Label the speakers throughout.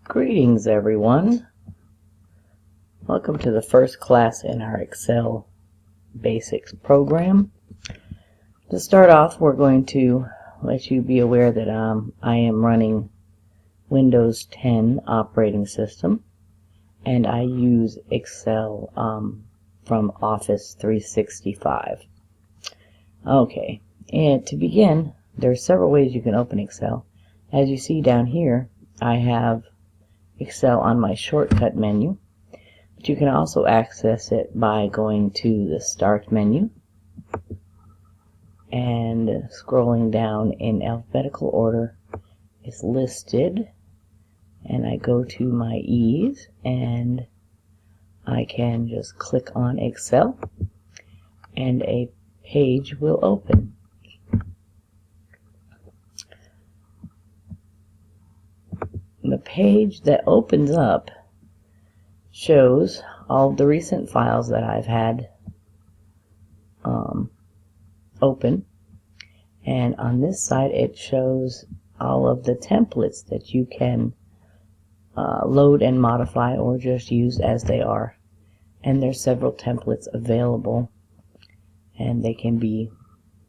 Speaker 1: Greetings everyone. Welcome to the first class in our Excel Basics program. To start off, we're going to let you be aware that I am running Windows 10 operating system and I use Excel from Office 365. Okay, and to begin, there are several ways you can open Excel. As you see down here, I have Excel on my shortcut menu, but you can also access it by going to the Start menu and scrolling down in alphabetical order. It's listed, and I go to my ease and I can just click on Excel and a page will open. The page that opens up shows all of the recent files that I've had open, and on this side it shows all of the templates that you can load and modify or just use as they are. And there's several templates available, and they can be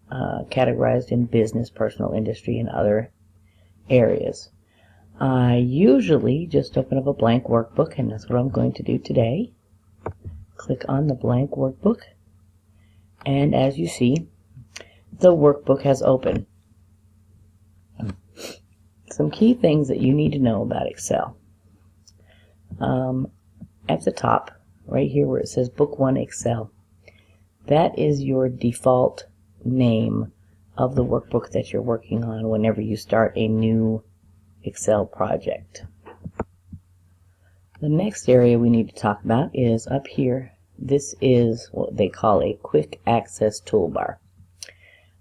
Speaker 1: categorized in business, personal, industry, and other areas. I usually just open up a blank workbook, and that's what I'm going to do today. Click on the blank workbook, and as you see, the workbook has opened. Some key things that you need to know about Excel. At the top, right here where it says Book 1 Excel, that is your default name of the workbook that you're working on whenever you start a new Excel project. The next area we need to talk about is up here. This is what they call a quick access toolbar.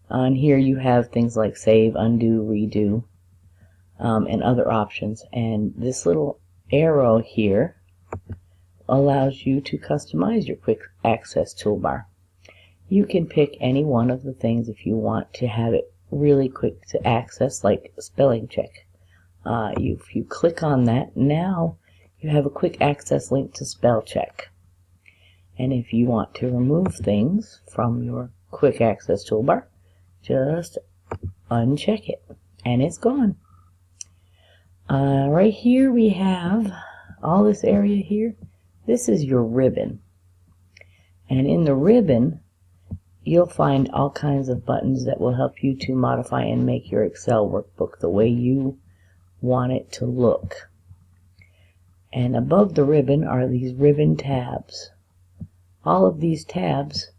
Speaker 1: On here you have things like save, undo, redo, and other options. And this little arrow here allows you to customize your quick access toolbar. You can pick any one of the things if you want to have it really quick to access, like spelling check. If you click on that, now you have a quick access link to spell check. And if you want to remove things from your quick access toolbar, just uncheck it and it's gone. Right here we have all this area here. This is your ribbon, and in the ribbon you'll find all kinds of buttons that will help you to modify and make your Excel workbook the way you want it to look. And above the ribbon are these ribbon tabs. All of these tabs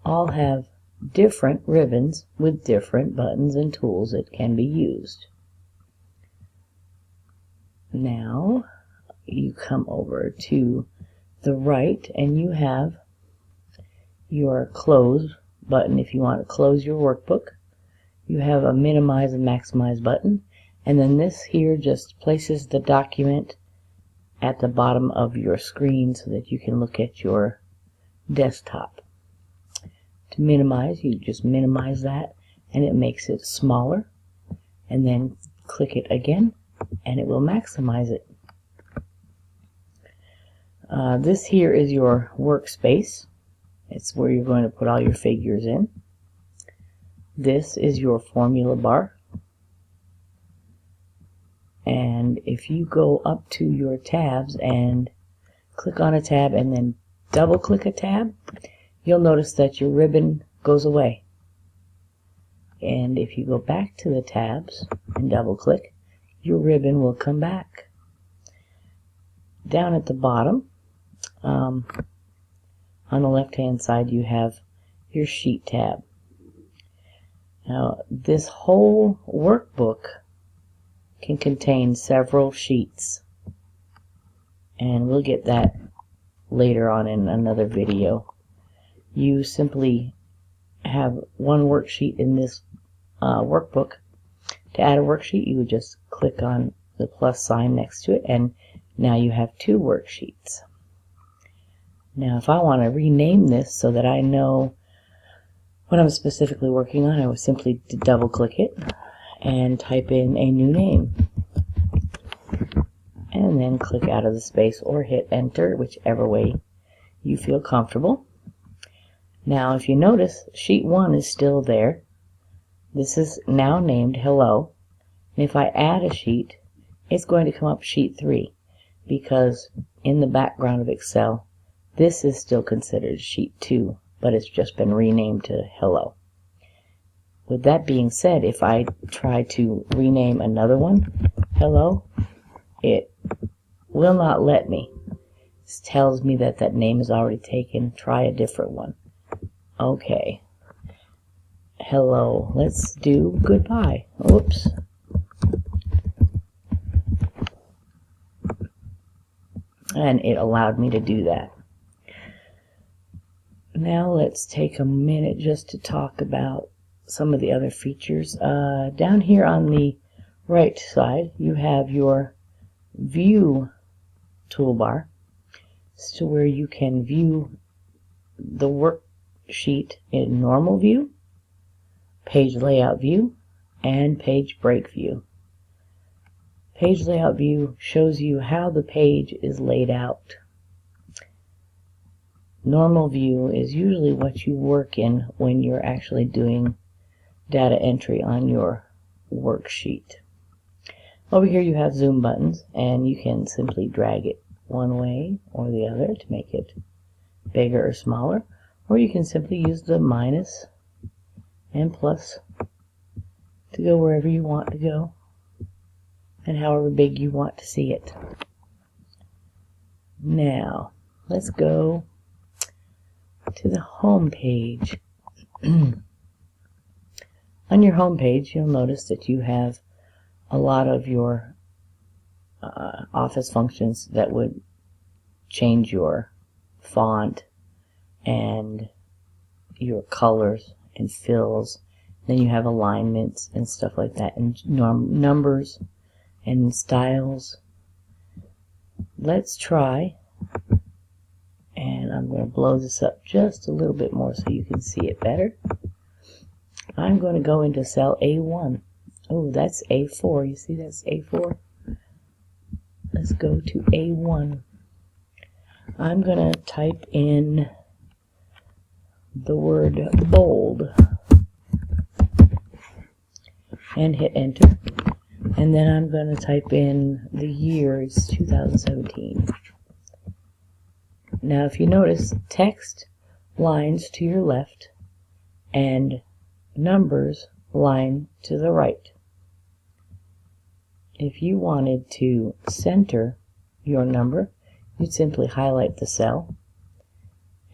Speaker 1: all have different ribbons with different buttons and tools that can be used. Now you come over to the right and you have your close button if you want to close your workbook. You have a minimize and maximize button, and then this here just places the document at the bottom of your screen so that you can look at your desktop. To minimize, you just minimize that and it makes it smaller, and then click it again and it will maximize it. This here is your workspace. It's where you're going to put all your figures in. This is your formula bar. And if you go up to your tabs and click on a tab and then double click a tab, you'll notice that your ribbon goes away. And if you go back to the tabs and double click, your ribbon will come back. Down at the bottom, on the left hand side, you have your sheet tab. Now this whole workbook can contain several sheets, and we'll get that later on in another video. You simply have one worksheet in this workbook. To add a worksheet, you would just click on the plus sign next to it, and now you have two worksheets. Now if I want to rename this so that I know what I'm specifically working on, I would simply double click it and type in a new name. and then click out of the space or hit enter, whichever way you feel comfortable. Now if you notice, sheet 1 is still there. This is now named hello, and if I add a sheet, it's going to come up sheet 3, because in the background of Excel this is still considered sheet 2, but it's just been renamed to hello. With that being said, if I try to rename another one hello, it will not let me. It tells me that that name is already taken. Try a different one. Okay. Hello. Let's do goodbye. Oops. And it allowed me to do that. Now let's take a minute just to talk about some of the other features. Down here on the right side, you have your View toolbar, to where you can view the worksheet in normal view, page layout view, and page break view. Page layout view shows you how the page is laid out. Normal view is usually what you work in when you're actually doing data entry on your worksheet. Over here you have zoom buttons, and you can simply drag it one way or the other to make it bigger or smaller, or you can simply use the minus and plus to go wherever you want to go and however big you want to see it. Now let's go to the home page. On your home page, you'll notice that you have a lot of your office functions that would change your font and your colors and fills. Then you have alignments and stuff like that, and numbers and styles. Let's try, and I'm going to blow this up just a little bit more so you can see it better. I'm going to go into cell A1. Oh, that's A4. You see that's A4? Let's go to A1. I'm going to type in the word bold and hit enter. And then I'm going to type in the year. It's 2017. Now if you notice, text lines to your left and numbers line to the right. If you wanted to center your number, you'd simply highlight the cell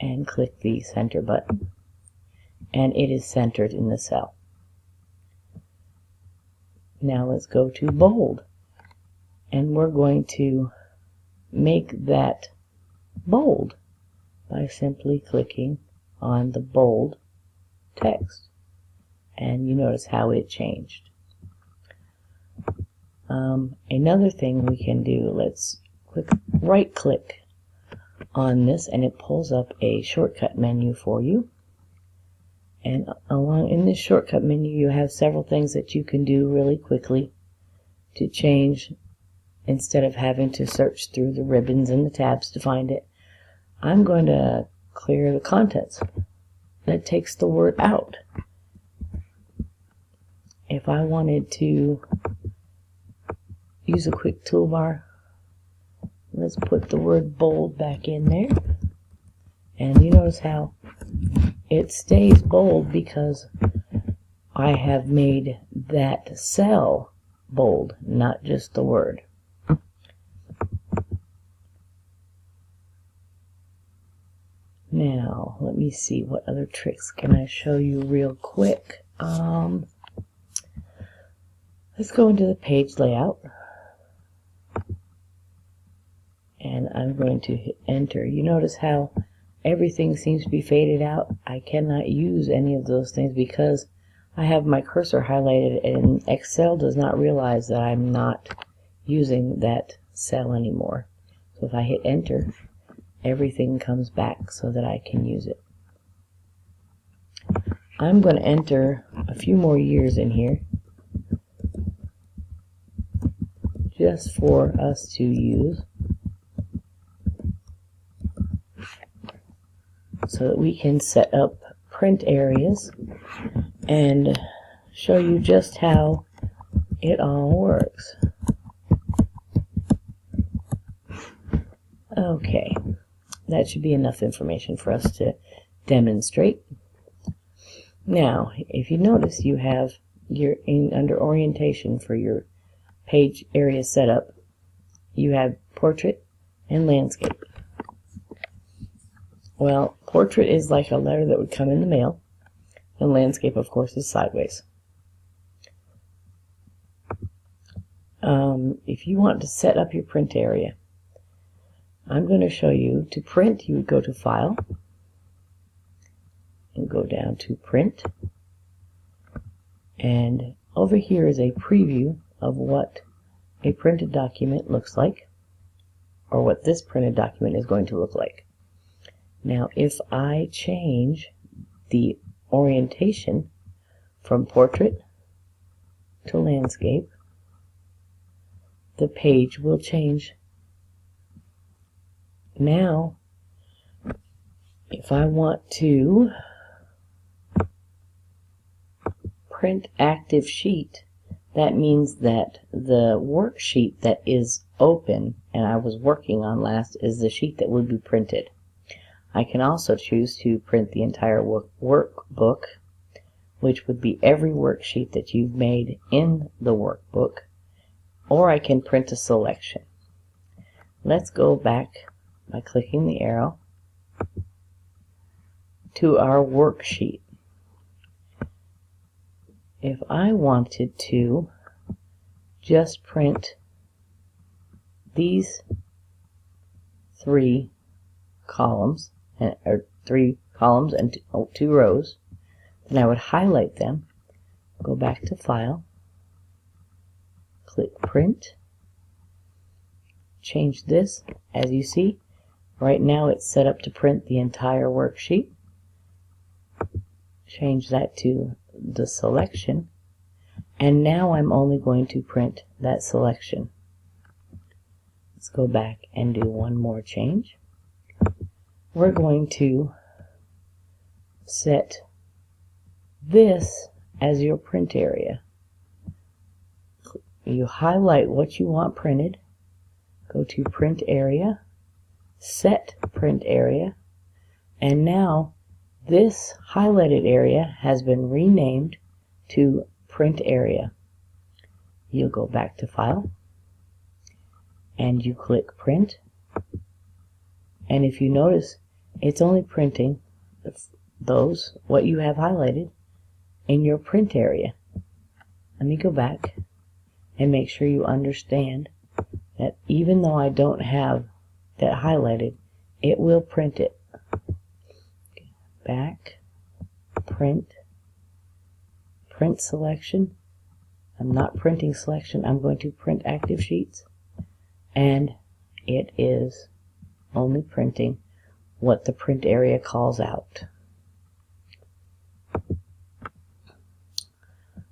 Speaker 1: and click the center button, and it is centered in the cell. Now let's go to bold, and we're going to make that bold by simply clicking on the bold text, and you notice how it changed. Another thing we can do, let's right click on this, and it pulls up a shortcut menu for you. And along in this shortcut menu you have several things that you can do really quickly to change instead of having to search through the ribbons and the tabs to find it. I'm going to clear the contents. That takes the word out. If I wanted to use a quick toolbar, let's put the word bold back in there, and you notice how it stays bold because I have made that cell bold, not just the word. Now let me see, what other tricks can I show you real quick. Let's go into the page layout, and I'm going to hit enter. You notice how everything seems to be faded out. I cannot use any of those things because I have my cursor highlighted, and Excel does not realize that I'm not using that cell anymore. So if I hit enter, everything comes back so that I can use it. I'm going to enter a few more years in here, just for us to use so that we can set up print areas and show you just how it all works. Okay, that should be enough information for us to demonstrate. Now, if you notice, you have under orientation for your page area setup, you have portrait and landscape. Well, portrait is like a letter that would come in the mail, and landscape, of course, is sideways. If you want to set up your print area, I'm going to show you. To print, you would go to File and go down to Print, and over here is a preview of what a printed document looks like, or what this printed document is going to look like. Now, if I change the orientation from portrait to landscape, the page will change. Now, if I want to print active sheet, that means that the worksheet that is open and I was working on last is the sheet that would be printed. I can also choose to print the entire workbook, which would be every worksheet that you've made in the workbook, or I can print a selection. Let's go back by clicking the arrow to our worksheet. If I wanted to just print these three columns, or 3 columns and 2 rows, then I would highlight them, go back to File, click Print, change this. As you see, right now it's set up to print the entire worksheet. Change that to the selection, and now I'm only going to print that selection. Let's go back and do one more change. We're going to set this as your print area. You highlight what you want printed, go to Print Area, Set Print Area, and now this highlighted area has been renamed to Print Area. You'll go back to File, and you click Print, and if you notice, it's only printing what you have highlighted in your print area. Let me go back and make sure you understand that even though I don't have that highlighted, it will print it. Back, print, print selection. I'm not printing selection, I'm going to print active sheets, and it is only printing what the print area calls out.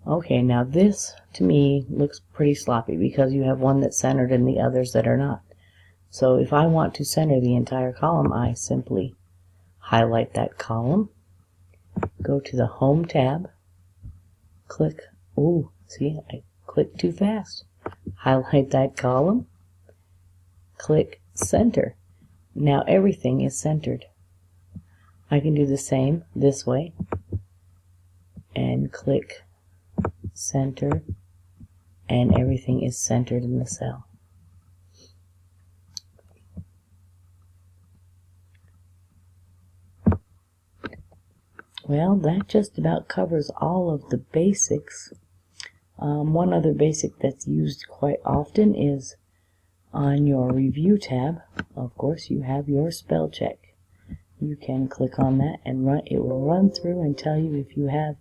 Speaker 1: Okay, now this to me looks pretty sloppy because you have one that's centered and the others that are not. So if I want to center the entire column, I simply highlight that column, go to the Home tab, click, see, I clicked too fast. Highlight that column, click Center. Now everything is centered. I can do the same this way and click Center, and everything is centered in the cell. Well, that just about covers all of the basics. One other basic that's used quite often is on your Review tab. Of course, you have your spell check. You can click on that and it will run through and tell you if you have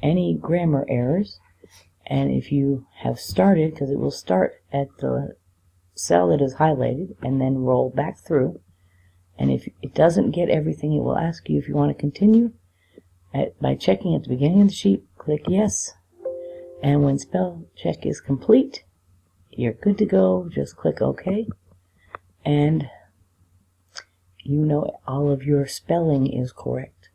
Speaker 1: any grammar errors, and if you have started, because it will start at the cell that is highlighted and then roll back through, and if it doesn't get everything, it will ask you if you want to continue. By checking at the beginning of the sheet, click Yes, and when spell check is complete, you're good to go. Just click OK, and you know all of your spelling is correct.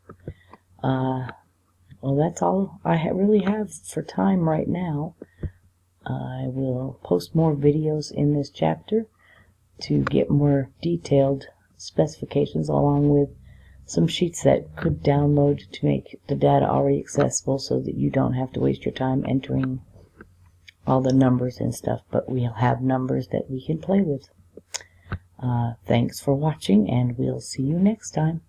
Speaker 1: Well, that's all I really have for time right now. I will post more videos in this chapter to get more detailed specifications, along with some sheets that could download to make the data already accessible so that you don't have to waste your time entering all the numbers and stuff, but we'll have numbers that we can play with. Thanks for watching, and we'll see you next time.